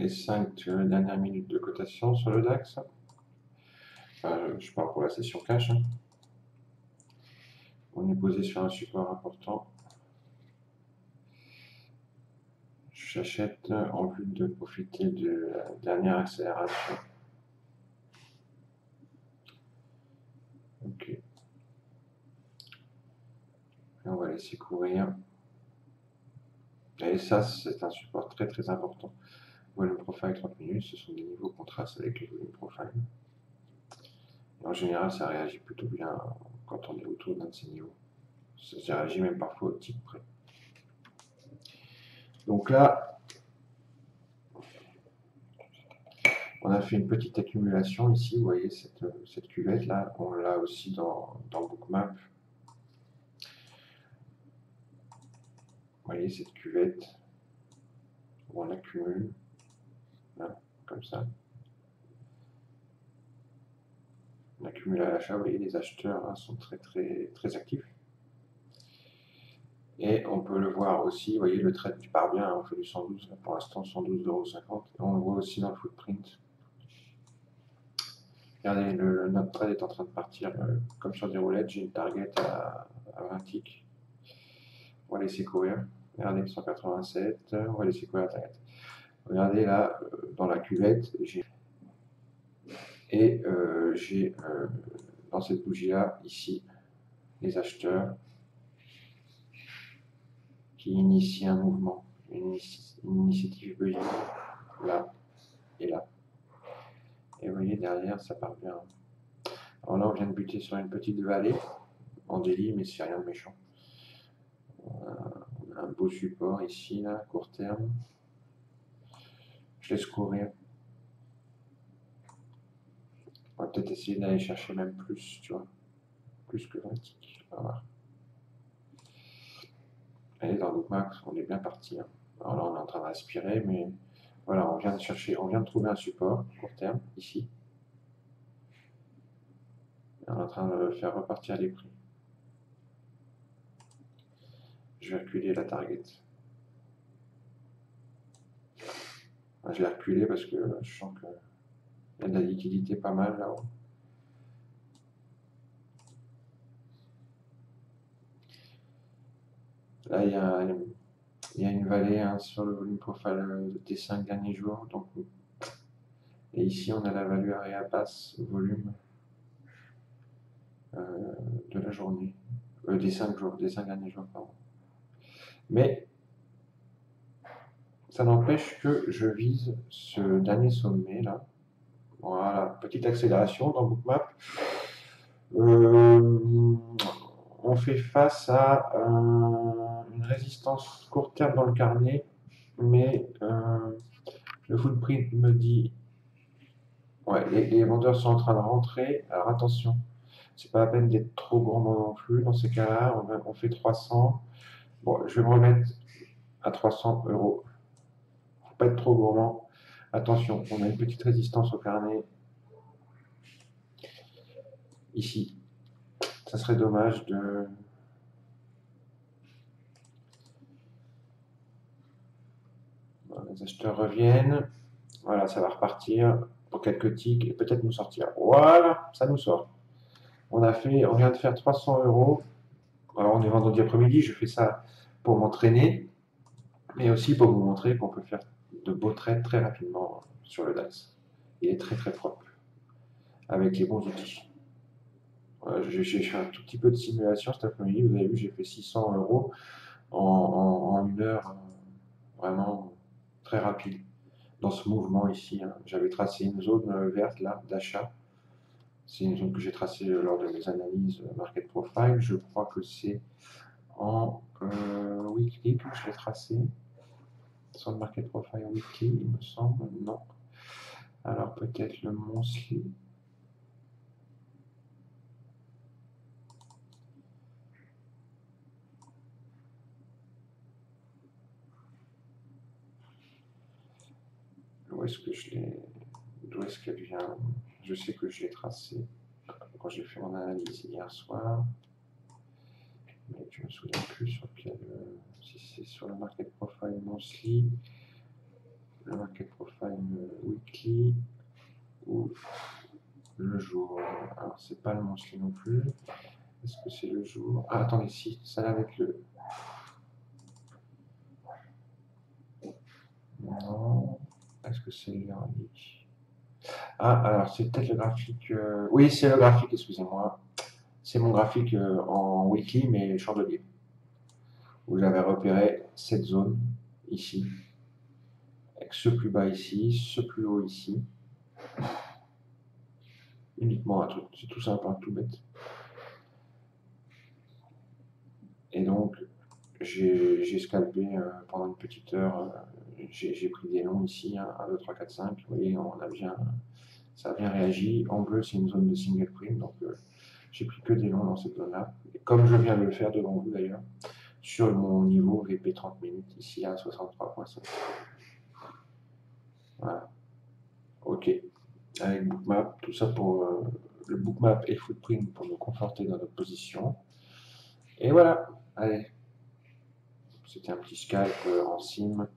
les 5 dernières minutes de cotation sur le DAX. Enfin, je parle pour la session cash. Hein. On est posé sur un support important. J'achète en vue de profiter de la dernière accélération. Ok. Et on va laisser courir. Et ça, c'est un support très très important. Volume profile 30 minutes, ce sont des niveaux contrastes avec les volume profile. Et en général, ça réagit plutôt bien quand on est autour d'un de ces niveaux. Ça réagit même parfois au tick près. Donc là, on a fait une petite accumulation ici. Vous voyez cette cuvette là, on l'a aussi dans Bookmap. Vous voyez cette cuvette où on accumule, là, comme ça. On accumule à l'achat, vous voyez, les acheteurs hein, sont très actifs. Et on peut le voir aussi, vous voyez, le trade qui part bien, on fait du 112, là, pour l'instant 112,50 €. On le voit aussi dans le footprint. Regardez, notre trade est en train de partir comme sur des roulettes. J'ai une target à 20 ticks. On va laisser courir. Regardez, 187. On va laisser courir la target. Regardez là, dans la cuvette, j'ai dans cette bougie-là, ici, les acheteurs qui initient un mouvement, une initiative buying, là et là. Et vous voyez, derrière, ça part bien. Alors là, on vient de buter sur une petite vallée en délit, mais c'est rien de méchant. On a un beau support ici, là, court terme. Je laisse courir. On va peut-être essayer d'aller chercher même plus, tu vois. Plus que 20 ticks. On va voir. Allez, dans Bookmap, on est bien parti. Hein. Alors là, on est en train de respirer, mais voilà, on vient de trouver un support court terme, ici. Et on est en train de faire repartir les prix. Je vais reculer la target. Je l'ai reculé parce que je sens qu'il y a de la liquidité pas mal là-haut. Là, il y a une vallée hein, sur le volume profile des 5 derniers jours. Donc, et ici, on a la value area basse volume de la journée, des 5 derniers jours, pardon. Mais ça n'empêche que je vise ce dernier sommet là. Voilà, petite accélération dans Bookmap. On fait face à une résistance court terme dans le carnet, mais le footprint me dit ouais, les vendeurs sont en train de rentrer. Alors attention, c'est pas la peine d'être trop gourmand non plus. Dans ces cas-là, on fait 300. Bon, je vais me remettre à 300 €. Faut pas être trop gourmand. Attention, on a une petite résistance au carnet ici. Ça serait dommage de... Bon, les acheteurs reviennent. Voilà, ça va repartir pour quelques ticks et peut-être nous sortir. Voilà, ça nous sort. On vient de faire 300 €. Alors on est vendredi après-midi, je fais ça pour m'entraîner, mais aussi pour vous montrer qu'on peut faire de beaux trades très rapidement sur le DAX. Il est très propre, avec les bons outils. J'ai fait un tout petit peu de simulation cet après-midi, vous avez vu, j'ai fait 600 € en une heure, vraiment très rapide. Dans ce mouvement ici, hein, j'avais tracé une zone verte là d'achat. C'est une zone que j'ai tracée lors de mes analyses market profile. Je crois que c'est en weekly que je l'ai tracé. Sur le market profile weekly, il me semble. Non. Alors peut-être le monthly. Où est-ce que je l'ai... D'où est-ce qu'elle vient? Je sais que je l'ai tracé quand j'ai fait mon analyse hier soir. Mais je ne me souviens plus sur quel... si c'est sur le market profile monthly. le market profile weekly ou le jour. Alors, c'est pas le monthly non plus. Est-ce que c'est le jour? Ah, attendez, si, ça va être le. Non. Est-ce que c'est le lundi? Ah, alors c'est peut-être le graphique. Oui, c'est le graphique, excusez-moi. C'est mon graphique en weekly, mais chandelier. Où j'avais repéré cette zone ici. Avec ce plus bas ici, ce plus haut ici. Uniquement un truc. C'est tout simple, hein, tout bête. Et donc, j'ai scalpé pendant une petite heure. J'ai pris des longs ici, 1, 2, 3, 4, 5. Vous voyez, ça a bien réagi. En bleu, c'est une zone de single prime. Donc, j'ai pris que des longs dans cette zone-là. Comme je viens de le faire devant vous d'ailleurs, sur mon niveau VP 30 minutes, ici à 63,5. Voilà. OK. Avec bookmap, tout ça pour le bookmap et le footprint pour nous conforter dans notre position. Et voilà. Allez. C'était un petit scalp en sim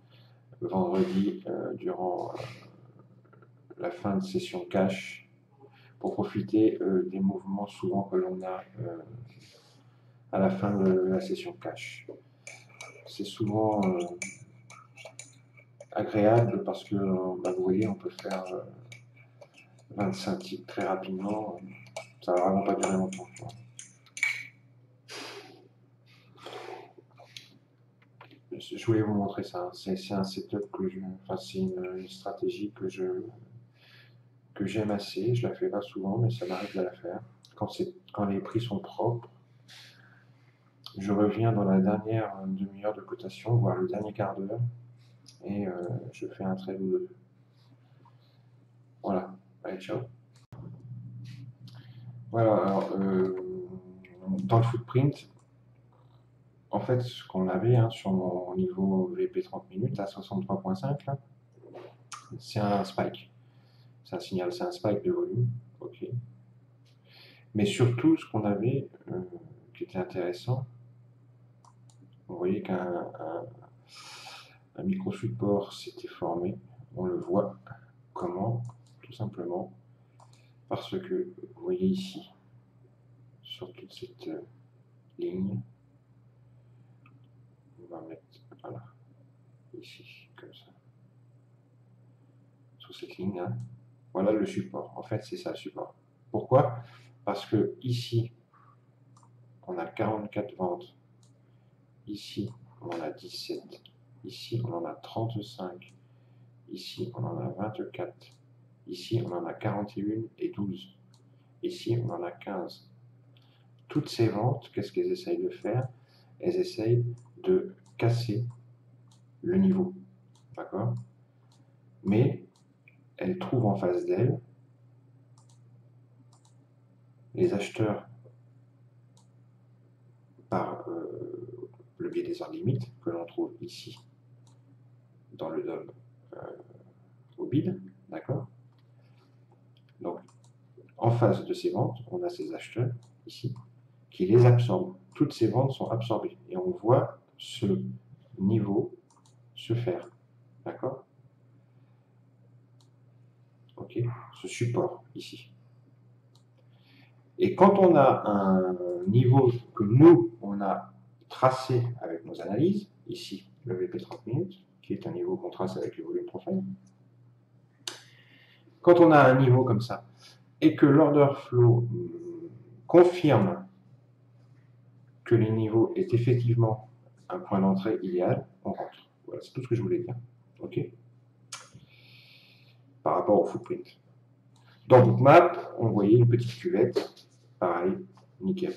vendredi durant la fin de session cash pour profiter des mouvements souvent que l'on a à la fin de la session cash. C'est souvent agréable parce que bah, vous voyez, on peut faire 25 ticks très rapidement. Ça va vraiment pas durer longtemps. Je voulais vous montrer ça. C'est un setup c'est une stratégie que j'aime assez. Je la fais pas souvent, mais ça m'arrive de la faire. Quand les prix sont propres, je reviens dans la dernière demi-heure de cotation, voire le dernier quart d'heure, et je fais un trade ou deux. Voilà. Allez, ciao. Voilà. Alors, dans le footprint, en fait, ce qu'on avait sur mon niveau VP 30 minutes à 63,5, là, c'est un spike. C'est un signal, c'est un spike de volume. OK. Mais surtout, ce qu'on avait, qui était intéressant, vous voyez qu'un micro-support s'était formé. On le voit comment? Tout simplement parce que, vous voyez ici, sur toute cette ligne, on va mettre, voilà, ici, comme ça, sur cette ligne là, voilà le support. En fait, c'est ça le support. Pourquoi? Parce que ici, on a 44 ventes. Ici, on en a 17. Ici, on en a 35. Ici, on en a 24. Ici, on en a 41 et 12. Ici, on en a 15. Toutes ces ventes, qu'est-ce qu'elles essayent de faire? Elles essayent de casser le niveau. D'accord? Mais elles trouvent en face d'elles les acheteurs par le biais des ordres limites que l'on trouve ici dans le DOM au bid. D'accord? Donc, en face de ces ventes, on a ces acheteurs ici qui les absorbent. Toutes ces ventes sont absorbées et on voit ce niveau se faire. D'accord? OK? Ce support ici. Et quand on a un niveau que nous, on a tracé avec nos analyses, ici, le VP 30 minutes, qui est un niveau qu'on trace avec le volume profile, quand on a un niveau comme ça, et que l'order flow confirme que le niveau est effectivement un point d'entrée idéal, on rentre. Voilà, c'est tout ce que je voulais dire. OK? Par rapport au footprint. Dans Bookmap, on voyait une petite cuvette, pareil, nickel.